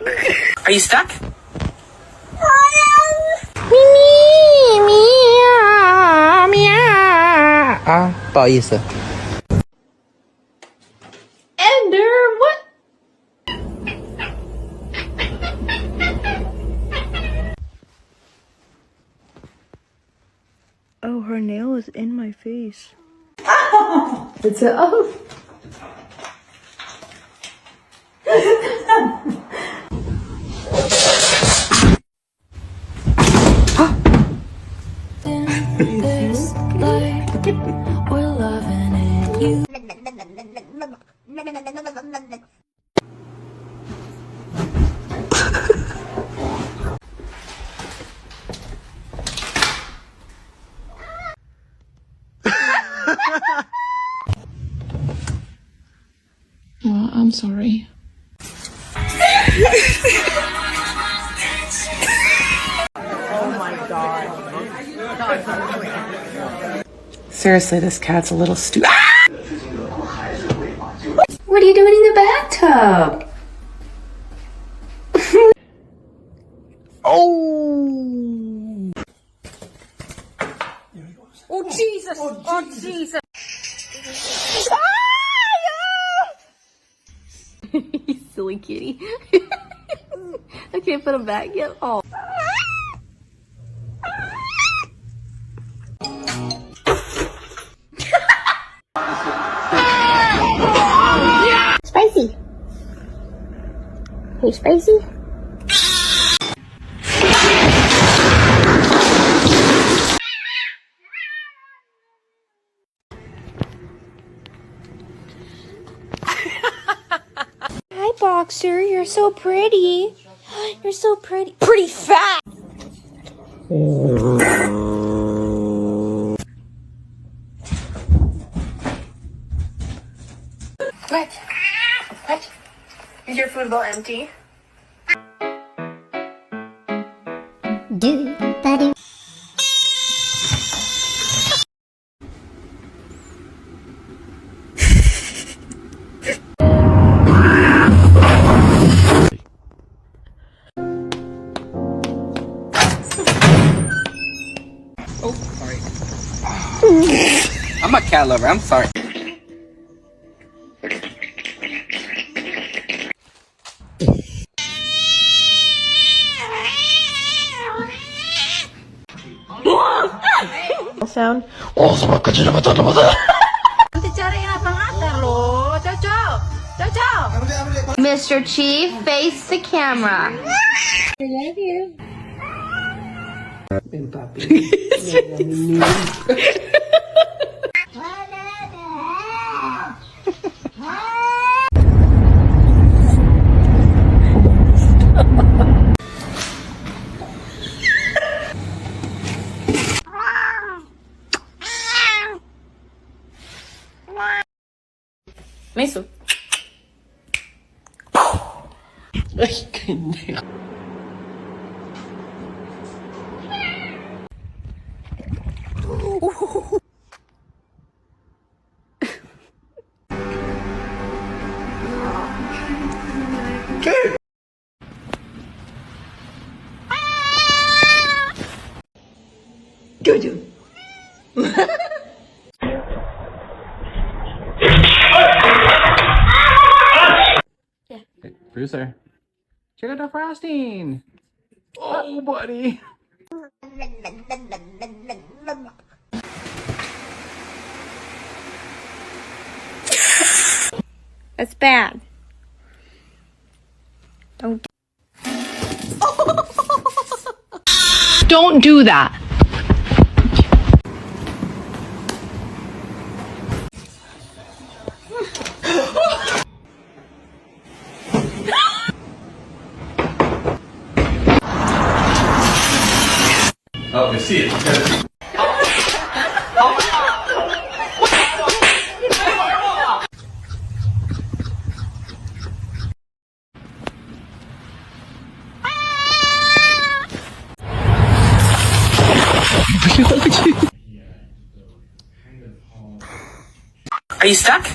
Are you stuck? Ah, 不好意思。Ender, what? Oh, her nail is in my face. It's a oh. This life, we're loving it. You I'm sorry. Oh my god. Seriously, this cat's a little stupid. What are you doing in the bathtub? Oh! Oh Jesus! Oh Jesus! You silly kitty. I can't put him back yet. Oh. Spicy. Hey, Spicy. Hi, Boxer. You're so pretty. You're so pretty. Pretty fat. What? What? Is your food bowl empty? Buddy. Oh, sorry. I'm a cat lover. I'm sorry. Sound. Mr. Chief, face the camera. Mason. Producer, check out the frosting. Oh, buddy. That's bad. Don't do that. Oh, I see it. Are you stuck?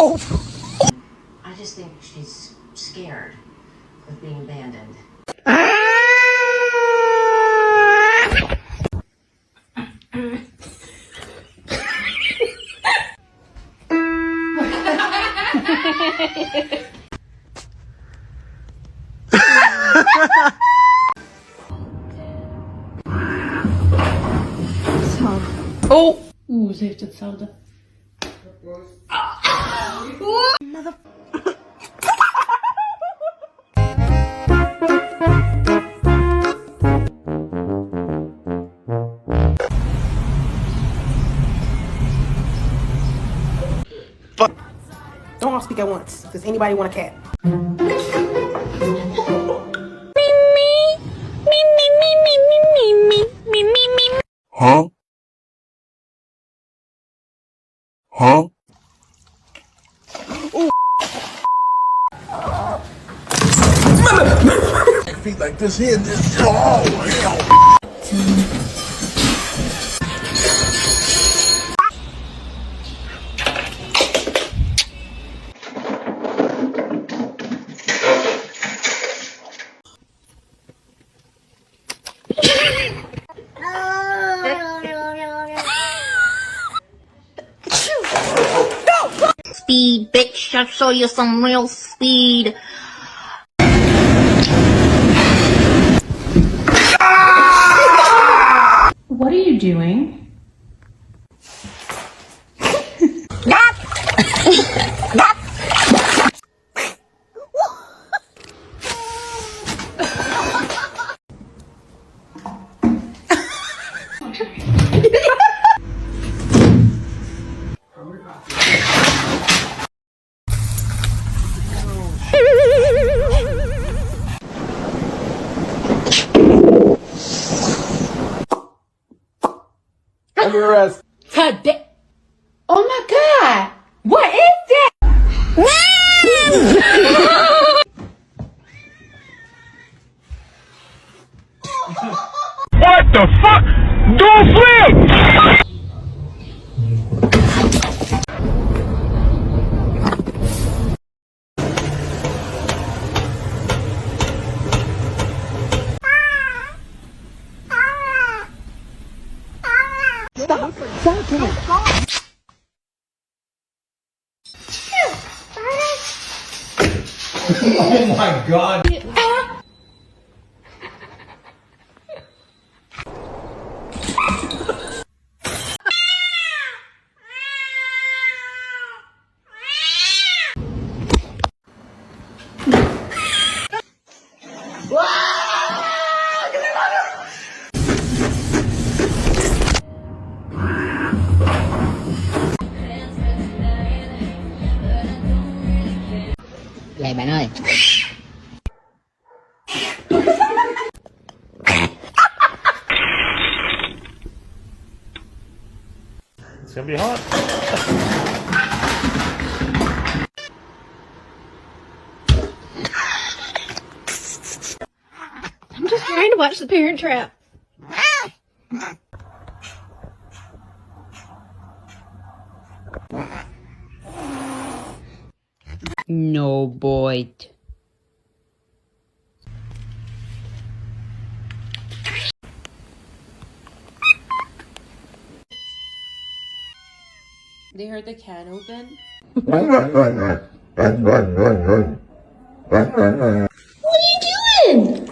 I just think she's scared of being abandoned. Oeh, ze heeft hetzelfde. Don't all speak at once. Does anybody want a cat? Huh? Huh? Feet like this here, this. Oh, hell. Speed, bitch. I'll show you some real speed. What are you doing? Under arrest. Oh my god! What is that? What the fuck? Don't flip! Oh my god. Vậy bạn ơi. It's gonna be hot. I'm just trying to watch The Parent Trap. No boy. They heard the can open. What are you doing?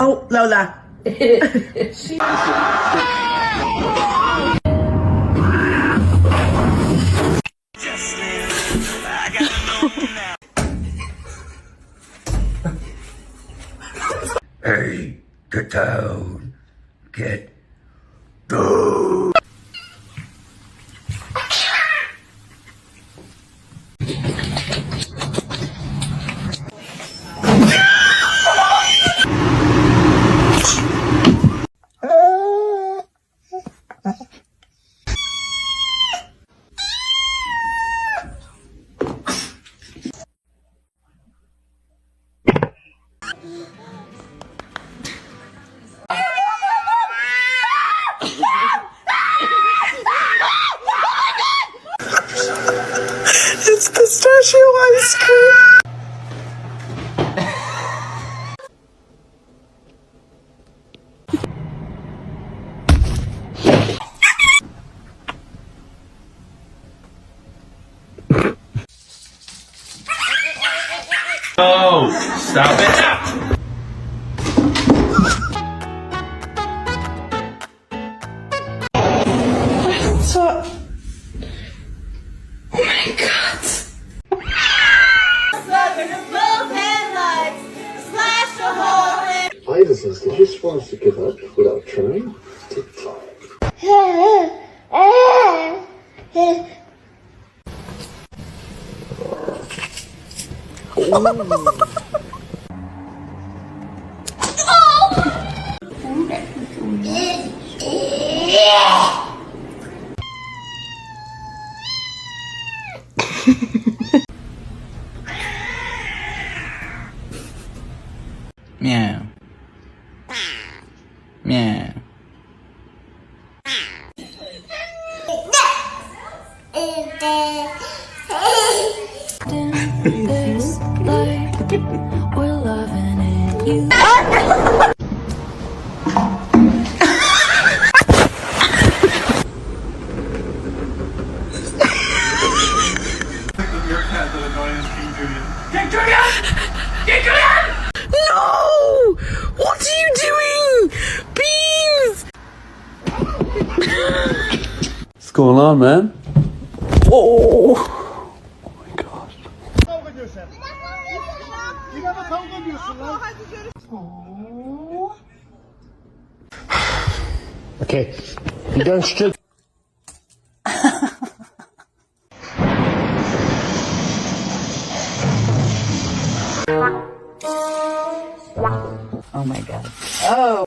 Oh, Lola. down. Get down. It's pistachio ice cream. Oh, stop it now. Iverson, did you swear to give up without trying? TikTok. Meow. Meow. This life, we're loving it. You. No! What are you doing? Beans! What's going on, man? Oh my gosh. Okay, you don't strip. Oh my god. Oh.